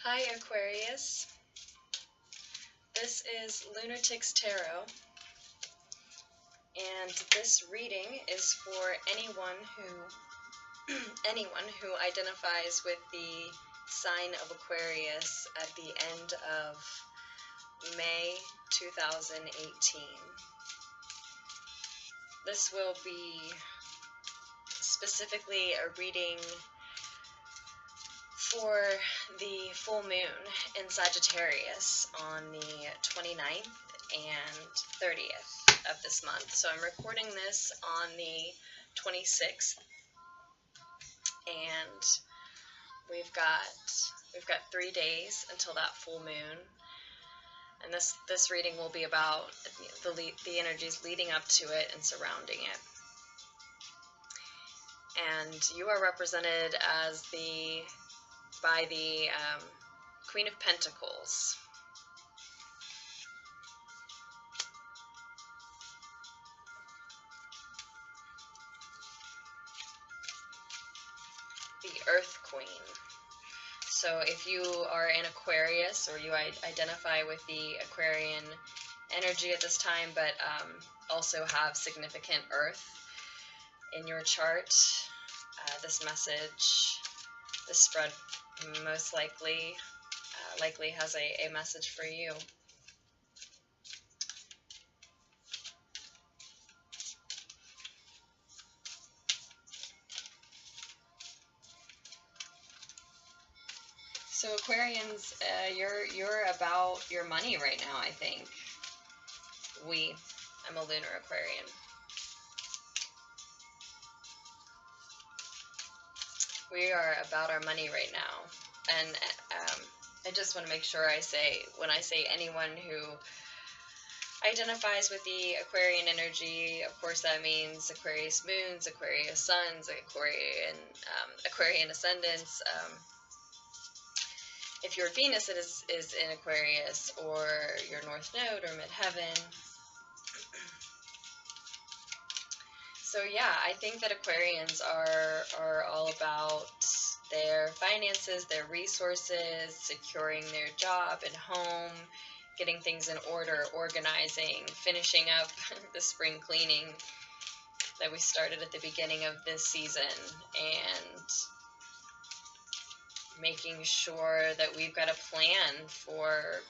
Hi Aquarius, this is Lunatics Tarot, and this reading is for anyone who identifies with the sign of Aquarius at the end of May 2018. This will be specifically a reading for the full moon in Sagittarius on the 29th and 30th of this month. So I'm recording this on the 26th, and we've got 3 days until that full moon. And this reading will be about the energies leading up to it and surrounding it. And you are represented by the Queen of Pentacles. The Earth Queen. So if you are an Aquarius, or you identify with the Aquarian energy at this time, but also have significant Earth in your chart, this spread most likely has a message for you. So Aquarians, you're about your money right now, I think. I'm a lunar Aquarian. We are about our money right now, and I just want to make sure when I say anyone who identifies with the Aquarian energy, of course that means Aquarius moons, Aquarius suns, Aquarian ascendants. If your Venus is in Aquarius, or your North Node or Midheaven. So yeah, I think that Aquarians are all about their finances, their resources, securing their job and home, getting things in order, organizing, finishing up the spring cleaning that we started at the beginning of this season, and making sure that we've got a plan for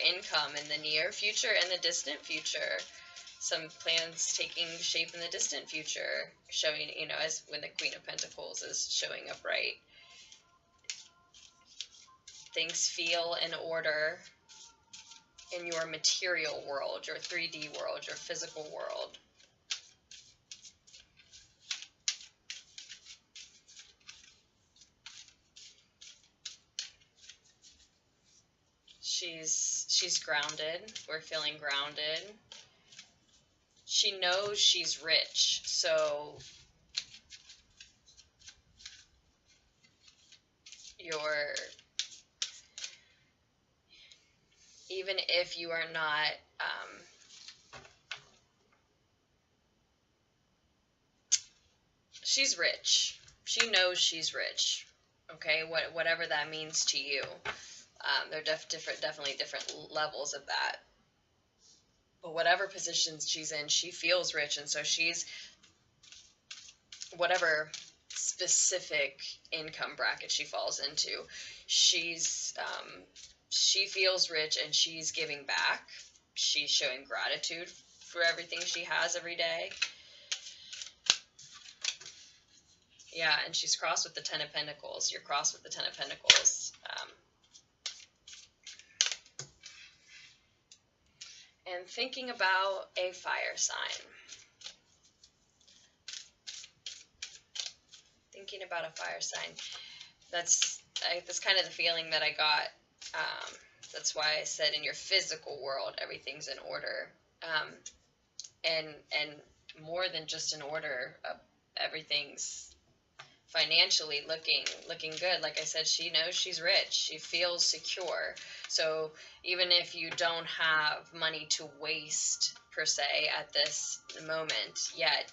income in the near future and the distant future. Some plans taking shape in the distant future, showing, as when the Queen of Pentacles is showing up right. Things feel in order in your material world, your 3D world, your physical world. She's grounded. We're feeling grounded. She knows she's rich, so even if you are not she's rich. She knows she's rich. Okay, whatever that means to you. There are definitely different levels of that. But whatever position she's in, she feels rich, and so she's, whatever specific income bracket she falls into, she feels rich, and she's giving back. She's showing gratitude for everything she has every day. Yeah, and she's crossed with the Ten of Pentacles. You're crossed with the Ten of Pentacles. And thinking about a fire sign. Thinking about a fire sign. That's kind of the feeling that I got. That's why I said in your physical world, everything's in order. And more than just in order, everything's financially looking good. Like I said, she knows she's rich. She feels secure. So even if you don't have money to waste per se at this moment yet,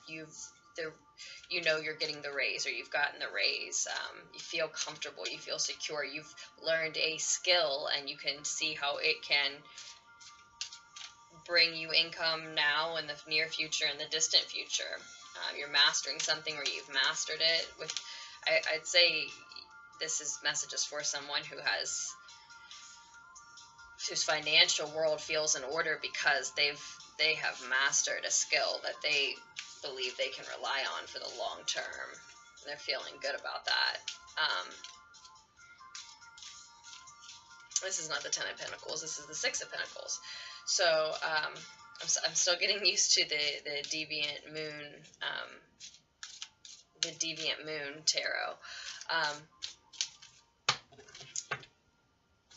you know you're getting the raise, or you've gotten the raise. You feel comfortable, you feel secure, you've learned a skill, and you can see how it can bring you income now, in the near future, and the distant future. You're mastering something, or you've mastered it. I'd say this is messages for someone whose financial world feels in order, because they have mastered a skill that they believe they can rely on for the long term. They're feeling good about that. This is not the 10 of Pentacles. This is the 6 of Pentacles. So I'm still getting used to the deviant moon, tarot.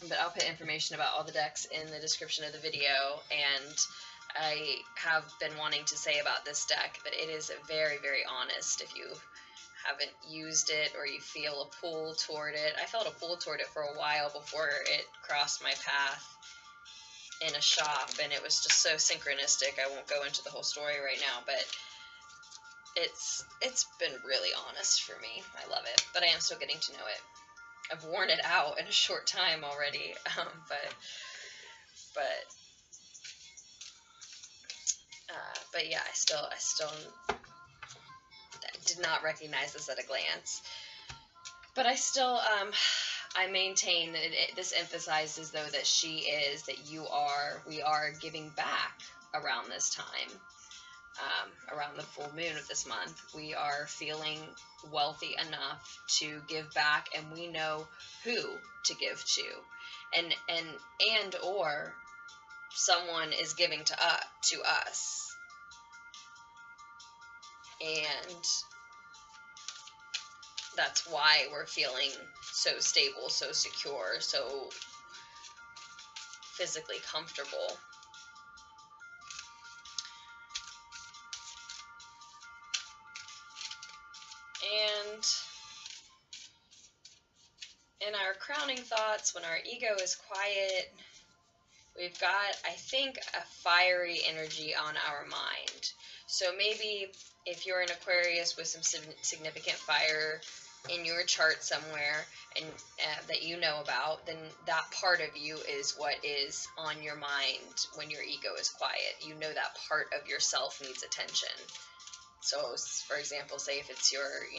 But I'll put information about all the decks in the description of the video, and I have been wanting to say about this deck that it is very, very honest. If you haven't used it, or you feel a pull toward it, I felt a pull toward it for a while before it crossed my path in a shop, and it was just so synchronistic. I won't go into the whole story right now, but it's been really honest for me. I love it, but I am still getting to know it. I've worn it out in a short time already, but yeah, I still did not recognize this at a glance. But I still, I maintain that this emphasizes, though, that we are giving back around this time. Around the full moon of this month, we are feeling wealthy enough to give back, and we know who to give to, and or someone is giving to us, and that's why we're feeling so stable, so secure, so physically comfortable. And in our crowning thoughts, when our ego is quiet, we've got, I think, a fiery energy on our mind. So maybe if you're an Aquarius with some significant fire in your chart somewhere, and that you know about, then that part of you is what is on your mind when your ego is quiet. You know that part of yourself needs attention. So, for example, say if it's your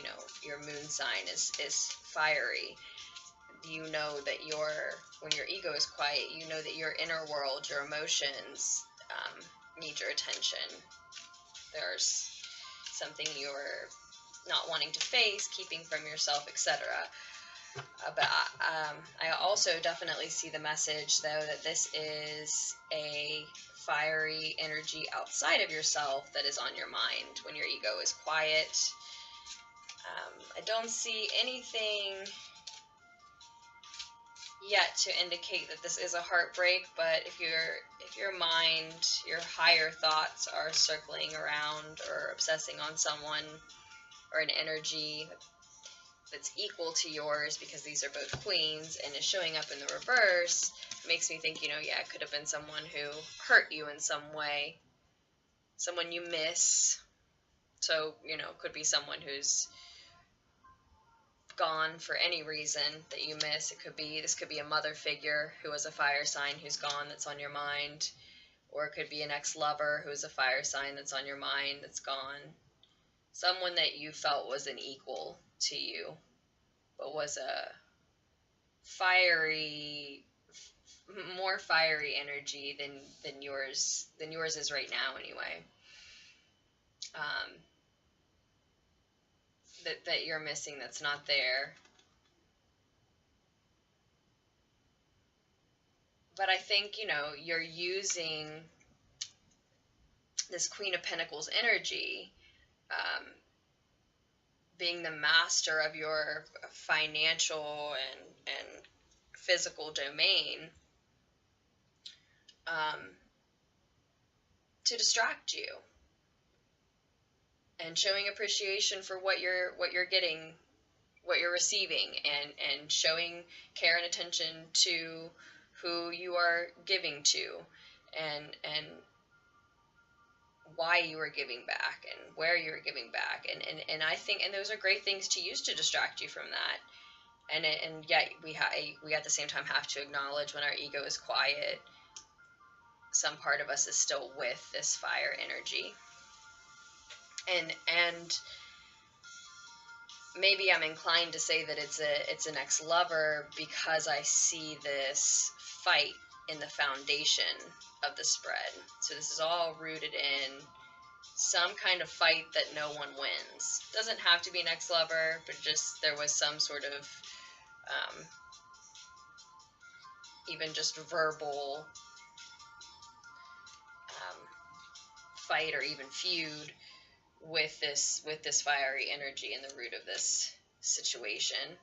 moon sign is fiery, you know that when your ego is quiet, you know that your inner world, your emotions, need your attention. There's something you're not wanting to face, keeping from yourself, etc. But I also definitely see the message, though, that this is a fiery energy outside of yourself that is on your mind when your ego is quiet. I don't see anything yet to indicate that this is a heartbreak, but if your mind, your higher thoughts are circling around or obsessing on someone or an energy that's equal to yours, because these are both queens, and is showing up in the reverse, it makes me think, it could have been someone who hurt you in some way, someone you miss. So, could be someone who's gone for any reason that you miss. This could be a mother figure who was a fire sign who's gone, that's on your mind, or it could be an ex-lover who's a fire sign that's on your mind, that's gone. Someone that you felt was an equal to you, but was a more fiery energy than yours is right now, anyway. That you're missing, that's not there. But I think, you're using this Queen of Pentacles energy, being the master of your financial and physical domain, to distract you, and showing appreciation for what you're getting, what you're receiving, and showing care and attention to who you are giving to, and why you were giving back and where you were giving back. And I think, and those are great things to use to distract you from that. And yet we at the same time have to acknowledge when our ego is quiet, some part of us is still with this fire energy. And maybe I'm inclined to say that it's an ex-lover because I see this fight in the foundation of the spread. So this is all rooted in some kind of fight that no one wins. Doesn't have to be an ex-lover, but just there was some sort of even just verbal fight or even feud with this fiery energy in the root of this situation.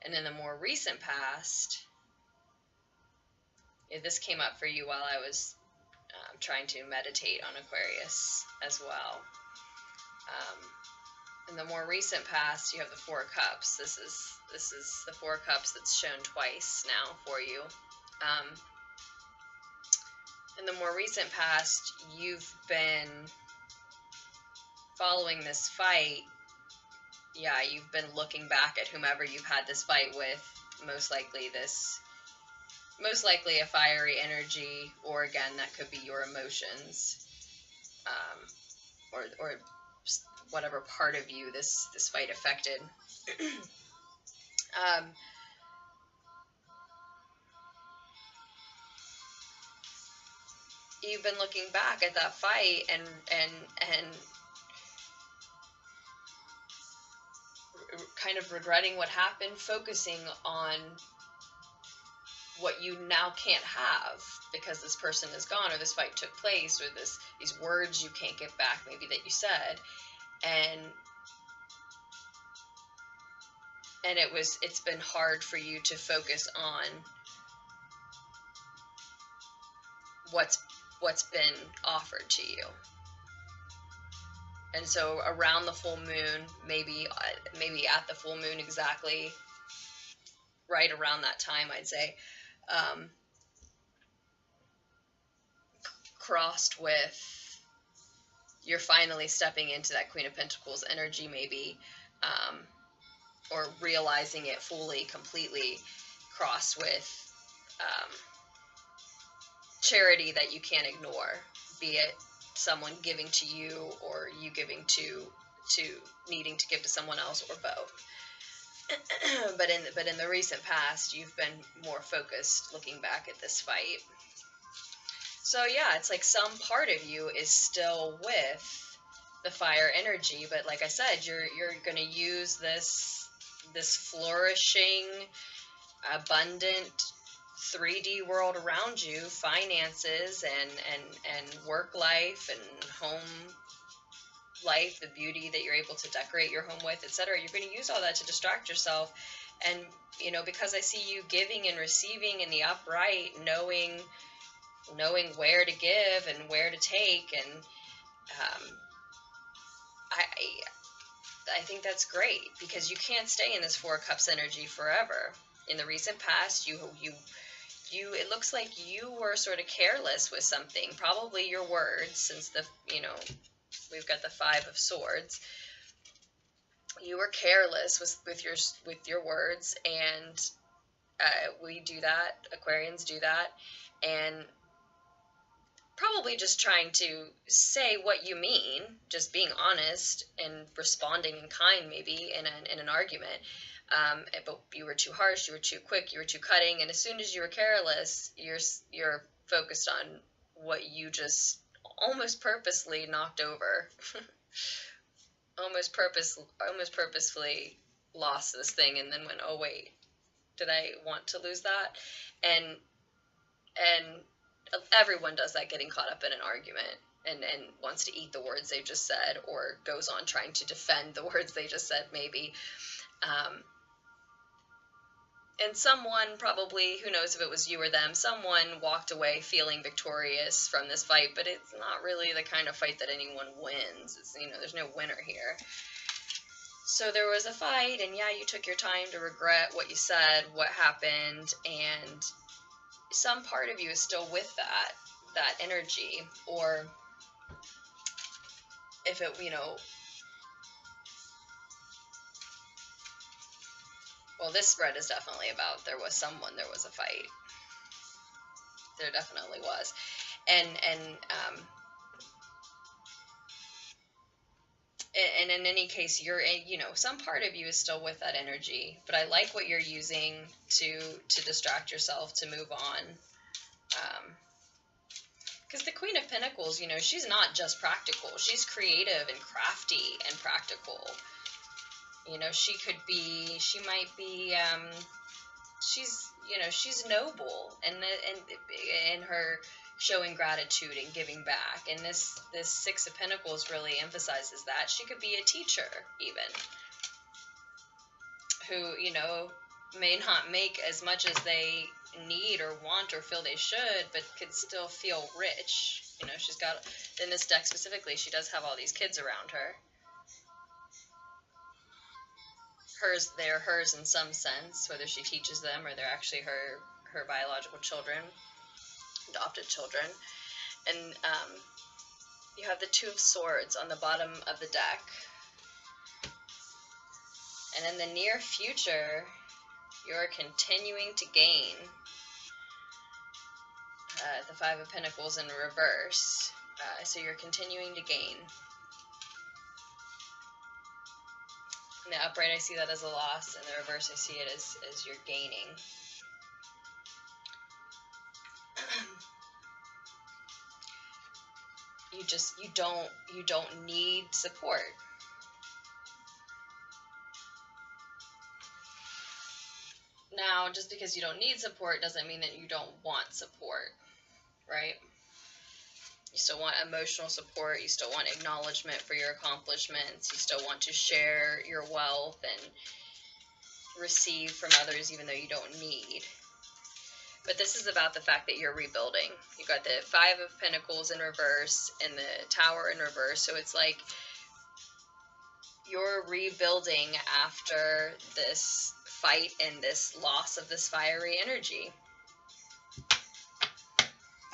And in the more recent past, this came up for you while I was trying to meditate on Aquarius as well. In the more recent past, you have the Four of Cups. This is the Four of Cups that's shown twice now for you. In the more recent past, you've been following this fight. Yeah, you've been looking back at whomever you've had this fight with, most likely a fiery energy, or again, that could be your emotions, or whatever part of you this fight affected. You've been looking back at that fight and kind of regretting what happened, focusing on what you now can't have because this person is gone, or this fight took place, or these words you can't get back maybe that you said. And it's been hard for you to focus on what's been offered to you. And so around the full moon, maybe at the full moon exactly, right around that time, I'd say, crossed with you're finally stepping into that Queen of Pentacles energy, maybe, or realizing it fully, completely, crossed with charity that you can't ignore, be it someone giving to you or you giving to needing to give to someone else, or both. but in the recent past, you've been more focused looking back at this fight. So yeah, it's like some part of you is still with the fire energy, but like I said, you're going to use this flourishing, abundant 3D world around you, finances and work life and home life, the beauty that you're able to decorate your home with, etc. You're going to use all that to distract yourself. And because I see you giving and receiving in the upright, knowing where to give and where to take, and I think that's great, because you can't stay in this Four of Cups energy forever. In the recent past, you it looks like you were sort of careless with something, probably your words, since we've got the Five of Swords. You were careless with your words, and we do that, Aquarians do that, and probably just trying to say what you mean, just being honest and responding in kind, maybe in an argument. But you were too harsh, you were too quick, you were too cutting, and as soon as you were careless, you're focused on what you just almost purposely knocked over. almost purposefully lost this thing, and then went, oh wait, did I want to lose that? And everyone does that, getting caught up in an argument and wants to eat the words they've just said, or goes on trying to defend the words they just said, maybe. And someone, probably, who knows if it was you or them, someone walked away feeling victorious from this fight, but it's not really the kind of fight that anyone wins. It's, there's no winner here. So there was a fight, and yeah, you took your time to regret what you said, what happened, and some part of you is still with that energy, or if it, you know, well, this spread is definitely about there was a fight. There definitely was. And in any case, you're in, you know, some part of you is still with that energy, but I like what you're using to distract yourself, to move on. Because the Queen of Pentacles, you know, she's not just practical. She's creative and crafty and practical. You know, she might be, she's noble, and in her showing gratitude and giving back. And this Six of Pentacles really emphasizes that. She could be a teacher, even, who, you know, may not make as much as they need or want or feel they should, but could still feel rich. You know, she's got, in this deck specifically, she does have all these kids around her. They're hers in some sense, whether she teaches them or they're actually her biological children, adopted children. And you have the Two of Swords on the bottom of the deck. And in the near future, you're continuing to gain the Five of Pentacles in reverse. So you're continuing to gain. In the upright, I see that as a loss. In the reverse, I see it as you're gaining. You don't need support. Now, just because you don't need support doesn't mean that you don't want support, right? You still want emotional support. You still want acknowledgement for your accomplishments. You still want to share your wealth and receive from others, even though you don't need. But this is about the fact that you're rebuilding. You got the Five of Pentacles in reverse and the Tower in reverse. So it's like you're rebuilding after this fight and this loss of this fiery energy.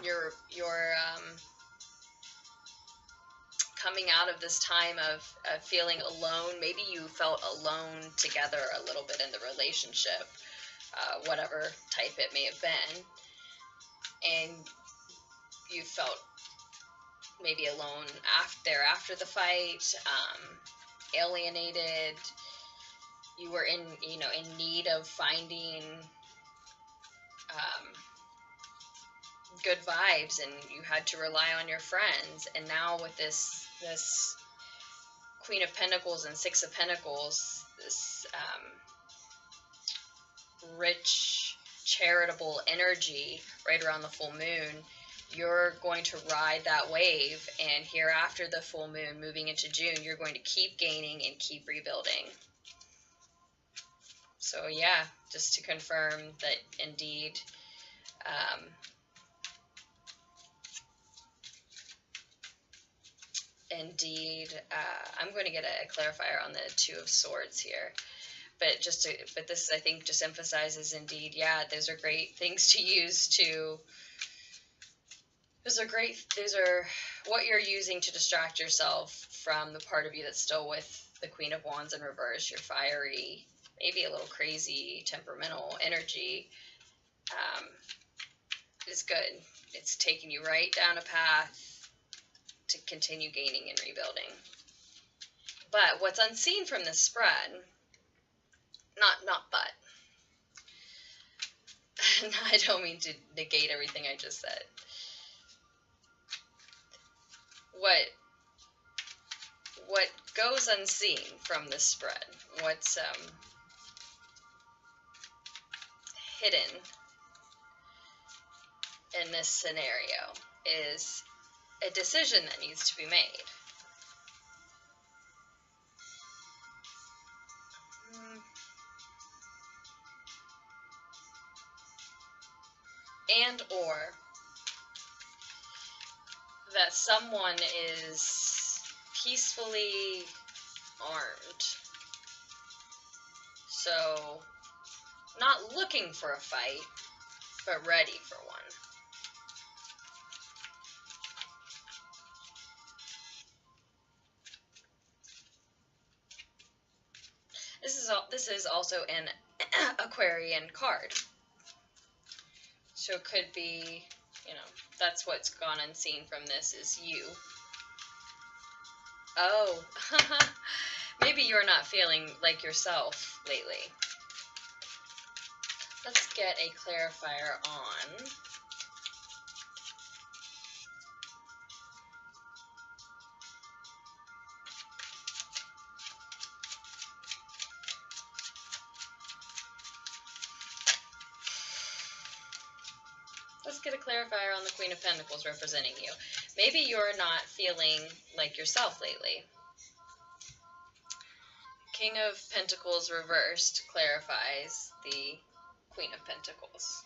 You're coming out of this time of feeling alone. Maybe you felt alone together a little bit in the relationship, whatever type it may have been, and you felt maybe alone after the fight, alienated. You were in need of finding good vibes, and you had to rely on your friends. And now with this Queen of Pentacles and Six of Pentacles, this rich, charitable energy right around the full moon, you're going to ride that wave. And here after the full moon, moving into June, you're going to keep gaining and keep rebuilding. So yeah, just to confirm that indeed, I'm going to get a clarifier on the Two of Swords here. But this, I think, just emphasizes indeed, yeah, those are great things to use to, those are what you're using to distract yourself from the part of you that's still with the Queen of Wands in reverse, your fiery, maybe a little crazy, temperamental energy. Is good. It's taking you right down a path to continue gaining and rebuilding. But what's unseen from this spread, but, I don't mean to negate everything I just said. What goes unseen from this spread, what's hidden in this scenario, is a decision that needs to be made. And or that someone is peacefully armed. So, not looking for a fight, but ready for one. this is also an Aquarian card. So it could be, that's what's gone unseen from this is you. Oh, maybe you're not feeling like yourself lately. Let's get a clarifier on the Queen of Pentacles representing you. Maybe you're not feeling like yourself lately. King of Pentacles reversed clarifies the Queen of Pentacles.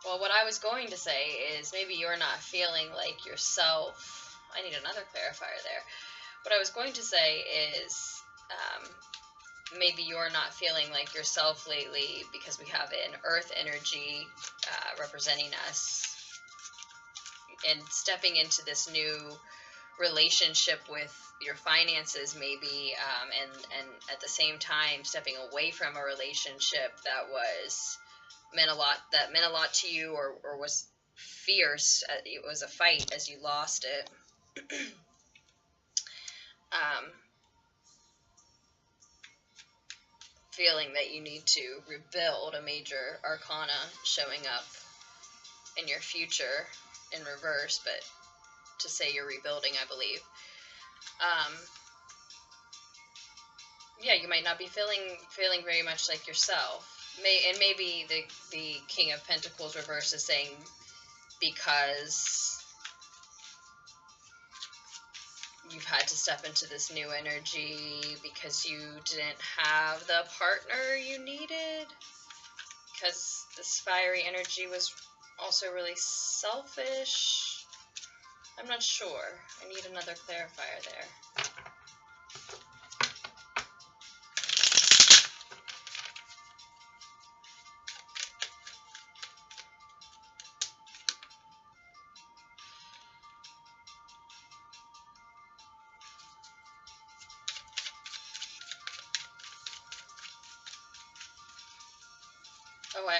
Well, what I was going to say is maybe you're not feeling like yourself. I need another clarifier there. What I was going to say is maybe you're not feeling like yourself lately because we have an earth energy representing us and stepping into this new relationship with your finances maybe, and at the same time stepping away from a relationship that meant a lot to you, or was fierce. It was a fight as you lost it. Feeling that you need to rebuild, a major arcana showing up in your future in reverse, but to say you're rebuilding, I believe. Yeah, you might not be feeling very much like yourself. And maybe the King of Pentacles reverse is saying because you've had to step into this new energy because you didn't have the partner you needed, because this fiery energy was also really selfish. I'm not sure. I need another clarifier there.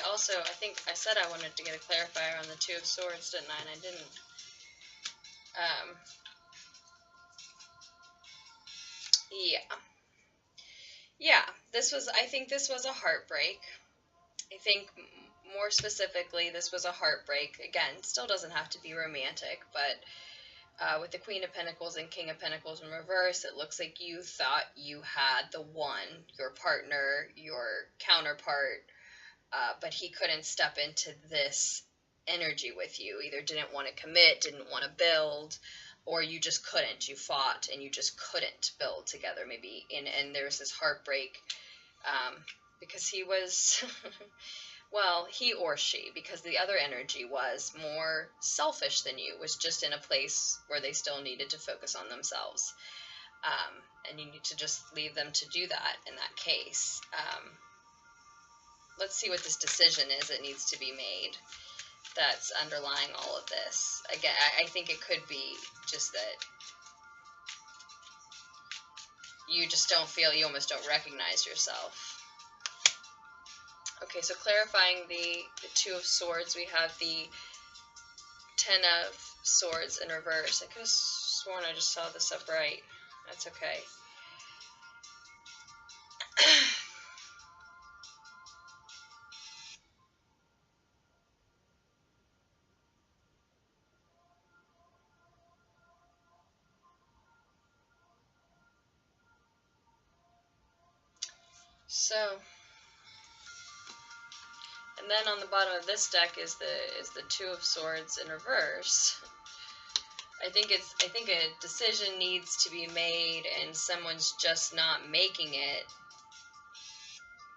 Oh, I think I said I wanted to get a clarifier on the Two of Swords, didn't I? And I didn't. Yeah, I think this was a heartbreak. I think more specifically, this was a heartbreak. Again, still doesn't have to be romantic, but with the Queen of Pentacles and King of Pentacles in reverse, it looks like you thought you had the one, your partner, your counterpart, but he couldn't step into this energy with you. Either didn't want to commit, didn't want to build, or you just couldn't. You fought and you just couldn't build together, maybe. And there was this heartbreak because he was, well, he or she, because the other energy was more selfish than you, was just in a place where they still needed to focus on themselves. And you need to just leave them to do that in that case. Let's see what this decision is that needs to be made that's underlying all of this. Again, I think it could be just that you just don't feel, you almost don't recognize yourself. Okay, so clarifying the Two of Swords, we have the Ten of Swords in reverse. I could have sworn I just saw this upright. That's okay. So, and then on the bottom of this deck is the Two of Swords in reverse. I think a decision needs to be made, and someone's just not making it.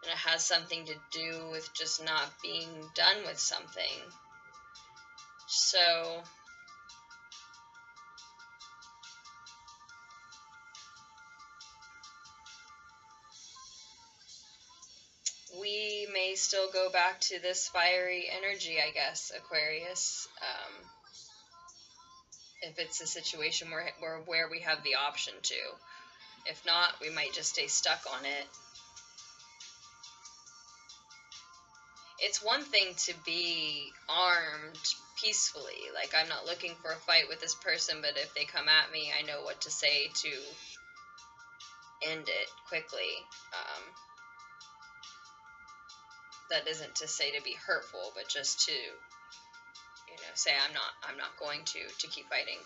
And it has something to do with just not being done with something. So, we may still go back to this fiery energy, I guess, Aquarius. If it's a situation where we have the option to. If not, we might just stay stuck on it. It's one thing to be armed peacefully. Like, I'm not looking for a fight with this person, but if they come at me, I know what to say to end it quickly. That isn't to say to be hurtful, but just to, say I'm not going to keep fighting.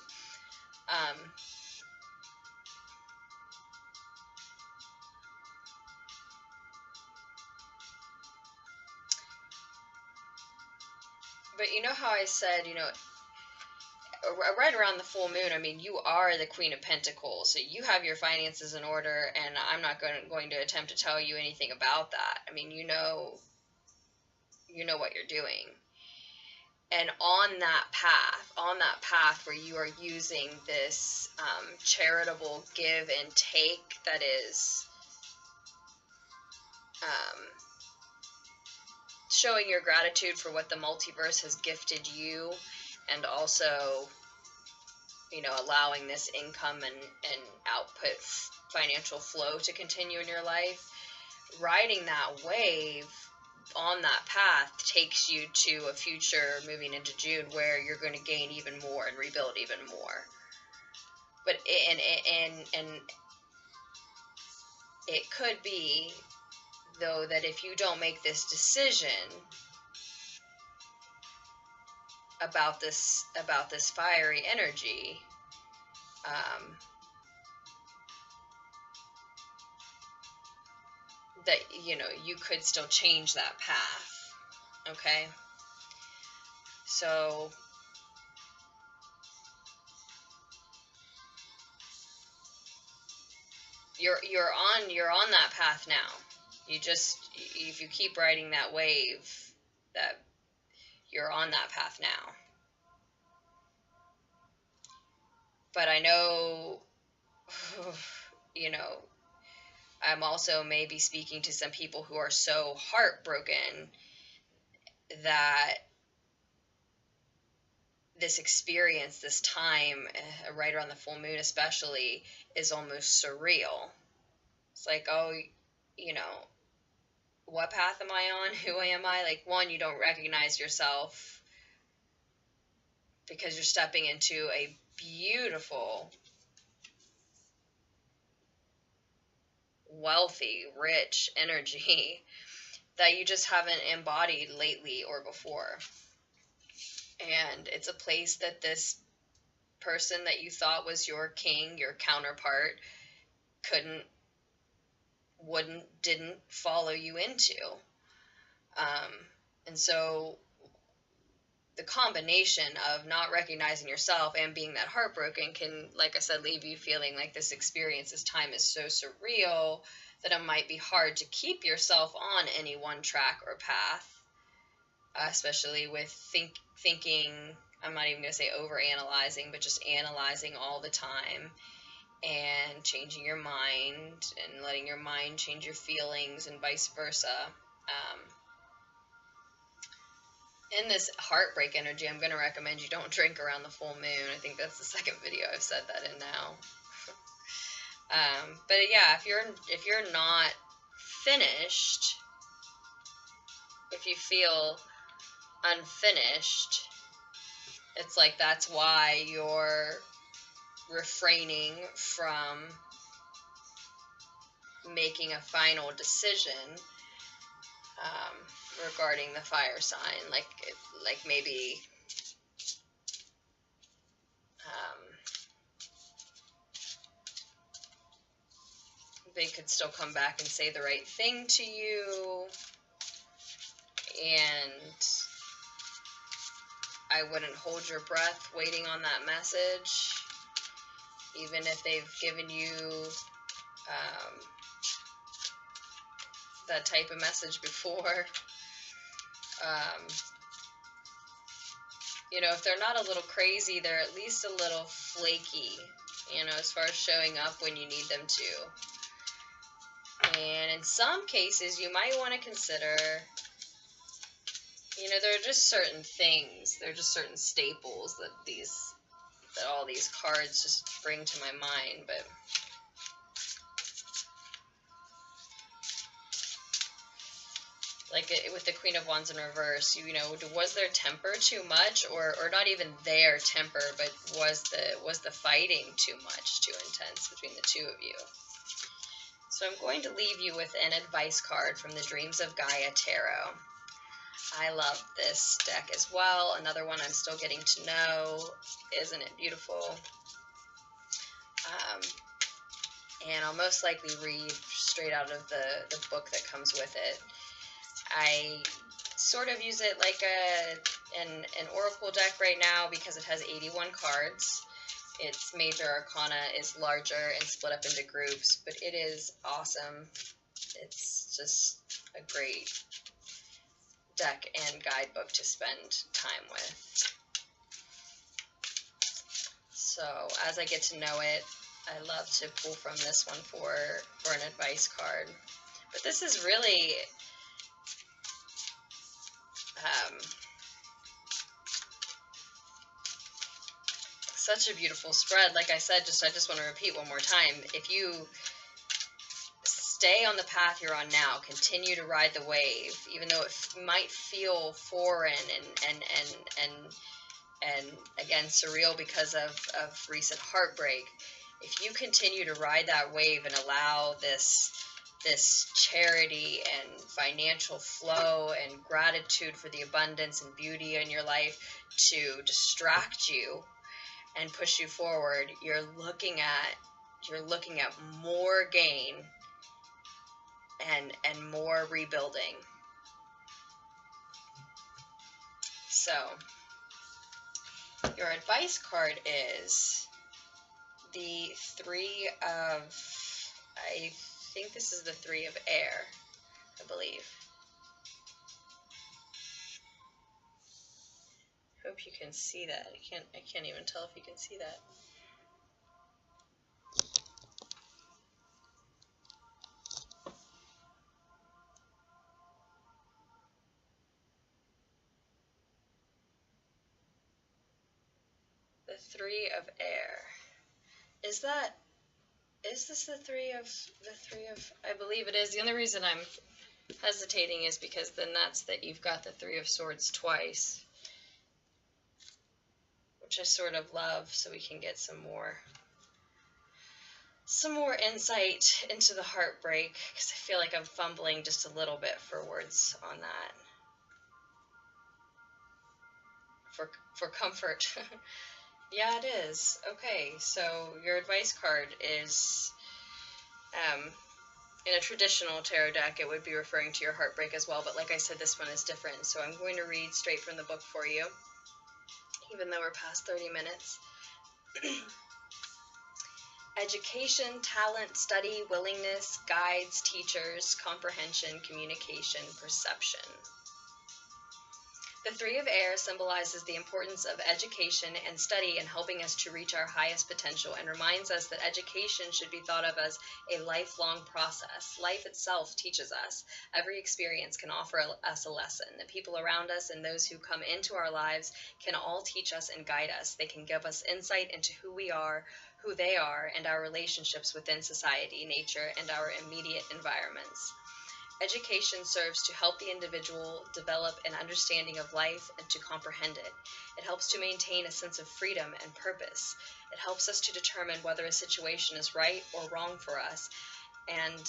But you know how I said, right around the full moon, I mean, you are the Queen of Pentacles, so you have your finances in order, and I'm not going to attempt to tell you anything about that. I mean, you know what you're doing. And on that path where you are using this charitable give and take that is showing your gratitude for what the multiverse has gifted you, and also, allowing this income and output financial flow to continue in your life, riding that wave on that path takes you to a future moving into June where you're going to gain even more and rebuild even more. But and it could be, though, that if you don't make this decision about this fiery energy, that you could still change that path. Okay, so you're on that path now. If you keep riding that wave, that you're on that path now. But I know, I'm also maybe speaking to some people who are so heartbroken that this experience, this time, right around the full moon especially, is almost surreal. It's like, oh, what path am I on? Who am I? Like, one, you don't recognize yourself because you're stepping into a beautiful, wealthy, rich energy that you just haven't embodied lately or before. And it's a place that this person that you thought was your king, your counterpart, didn't follow you into. And so the combination of not recognizing yourself and being that heartbroken can, like I said, leave you feeling like this experience, this time is so surreal that it might be hard to keep yourself on any one track or path, especially with thinking, I'm not even going to say overanalyzing, but just analyzing all the time and changing your mind and letting your mind change your feelings and vice versa. In this heartbreak energy, I'm going to recommend you don't drink around the full moon. I think that's the second video I've said that in now. But yeah, if you're not finished, if you feel unfinished, it's like that's why you're refraining from making a final decision regarding the fire sign. Like maybe they could still come back and say the right thing to you, and I wouldn't hold your breath waiting on that message, even if they've given you that type of message before. If they're not a little crazy, they're at least a little flaky, as far as showing up when you need them to. And in some cases, you might want to consider, you know, there are just certain things, there are just certain staples that all these cards just bring to my mind. But like with the Queen of Wands in reverse, you know, was their temper too much, or not even their temper, but was the fighting too much, too intense between the two of you? So I'm going to leave you with an advice card from the Dreams of Gaia Tarot. I love this deck as well. Another one I'm still getting to know. Isn't it beautiful? And I'll most likely read straight out of the book that comes with it. I sort of use it like an oracle deck right now because it has 81 cards. Its major arcana is larger and split up into groups, but it is awesome. It's just a great deck and guidebook to spend time with. So as I get to know it, I love to pull from this one for an advice card. But this is really such a beautiful spread. Like I said, I just want to repeat one more time. If you stay on the path you're on now, continue to ride the wave, even though it might feel foreign and again surreal because of recent heartbreak. If you continue to ride that wave and allow this charity and financial flow and gratitude for the abundance and beauty in your life to distract you and push you forward, you're looking at more gain and more rebuilding. So your advice card is the Three of, I think this is the Three of Air, I believe. Hope you can see that. I can't even tell if you can see that. The Three of Air. Is this the three of, I believe it is. The only reason I'm hesitating is because the nuts that you've got the Three of Swords twice, which I sort of love, so we can get some more insight into the heartbreak, because I feel like I'm fumbling just a little bit for words on that. For comfort. Yeah, it is. Okay, so your advice card is, in a traditional tarot deck, it would be referring to your heartbreak as well, but like I said, this one is different, so I'm going to read straight from the book for you, even though we're past 30 minutes. Education, talent, study, willingness, guides, teachers, comprehension, communication, perception. The Three of Air symbolizes the importance of education and study in helping us to reach our highest potential, and reminds us that education should be thought of as a lifelong process. Life itself teaches us. Every experience can offer us a lesson. The people around us and those who come into our lives can all teach us and guide us. They can give us insight into who we are, who they are, and our relationships within society, nature, and our immediate environments. Education serves to help the individual develop an understanding of life and to comprehend it. It helps to maintain a sense of freedom and purpose. It helps us to determine whether a situation is right or wrong for us, and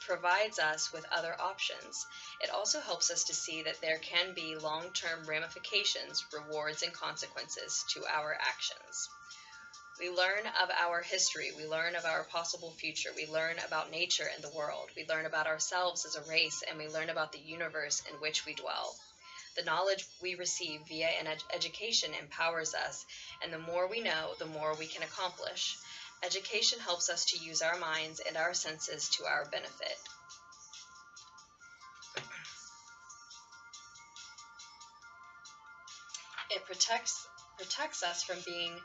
provides us with other options. It also helps us to see that there can be long-term ramifications, rewards, and consequences to our actions. We learn of our history, we learn of our possible future, we learn about nature and the world, we learn about ourselves as a race, and we learn about the universe in which we dwell. The knowledge we receive via an education empowers us, and the more we know, the more we can accomplish. Education helps us to use our minds and our senses to our benefit. It protects us from being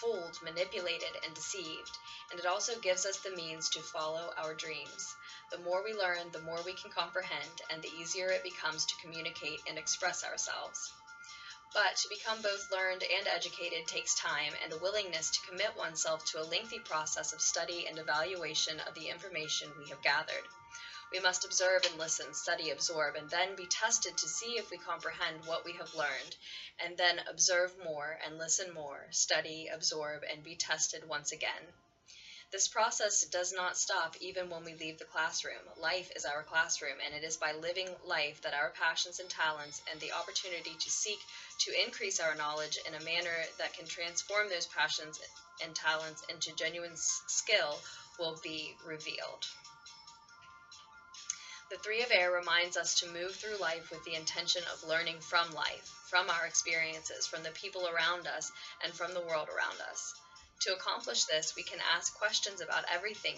fooled, manipulated, and deceived, and it also gives us the means to follow our dreams. The more we learn, the more we can comprehend, and the easier it becomes to communicate and express ourselves. But to become both learned and educated takes time and a willingness to commit oneself to a lengthy process of study and evaluation of the information we have gathered. We must observe and listen, study, absorb, and then be tested to see if we comprehend what we have learned, and then observe more and listen more, study, absorb, and be tested once again. This process does not stop even when we leave the classroom. Life is our classroom, and it is by living life that our passions and talents and the opportunity to seek to increase our knowledge in a manner that can transform those passions and talents into genuine skill will be revealed. The Three of Air reminds us to move through life with the intention of learning from life, from our experiences, from the people around us, and from the world around us. To accomplish this, we can ask questions about everything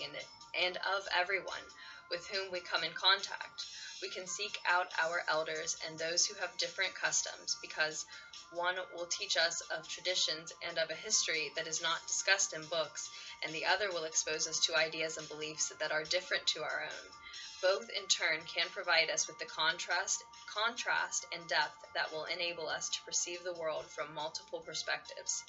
and of everyone with whom we come in contact. We can seek out our elders and those who have different customs, because one will teach us of traditions and of a history that is not discussed in books, and the other will expose us to ideas and beliefs that are different to our own. Both in turn can provide us with the contrast and depth that will enable us to perceive the world from multiple perspectives.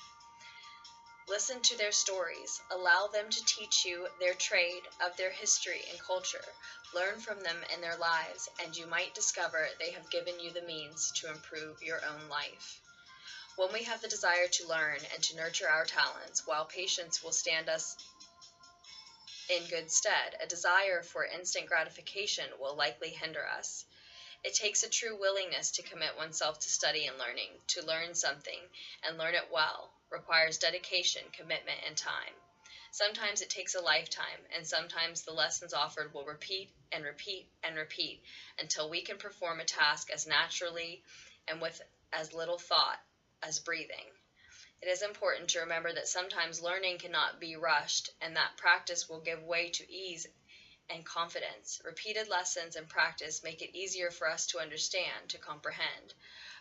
Listen to their stories. Allow them to teach you their trade, of their history and culture. Learn from them in their lives, and you might discover they have given you the means to improve your own life. When we have the desire to learn and to nurture our talents, while patience will stand us in good stead, a desire for instant gratification will likely hinder us. It takes a true willingness to commit oneself to study and learning. To learn something and learn it well requires dedication, commitment, and time. Sometimes it takes a lifetime, and sometimes the lessons offered will repeat and repeat and repeat until we can perform a task as naturally and with as little thought as breathing. It is important to remember that sometimes learning cannot be rushed, and that practice will give way to ease and confidence. Repeated lessons and practice make it easier for us to understand, to comprehend.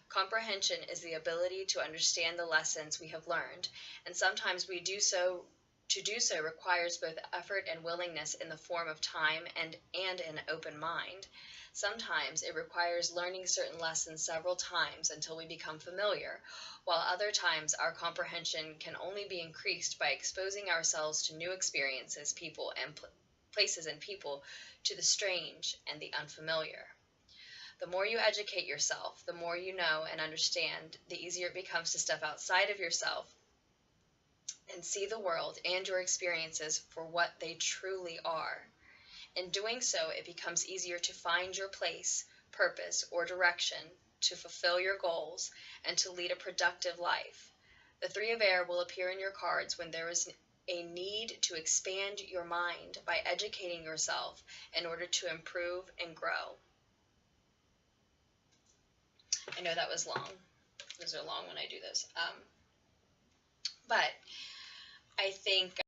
Comprehension is the ability to understand the lessons we have learned, and sometimes to do so requires both effort and willingness in the form of time and an open mind. Sometimes it requires learning certain lessons several times until we become familiar, while other times our comprehension can only be increased by exposing ourselves to new experiences, people and places and people, to the strange and the unfamiliar. The more you educate yourself, the more you know and understand, the easier it becomes to step outside of yourself and see the world and your experiences for what they truly are. In doing so, it becomes easier to find your place, purpose, or direction, to fulfill your goals, and to lead a productive life. The Three of Air will appear in your cards when there is a need to expand your mind by educating yourself in order to improve and grow. I know that was long. Those are long when I do this. But I think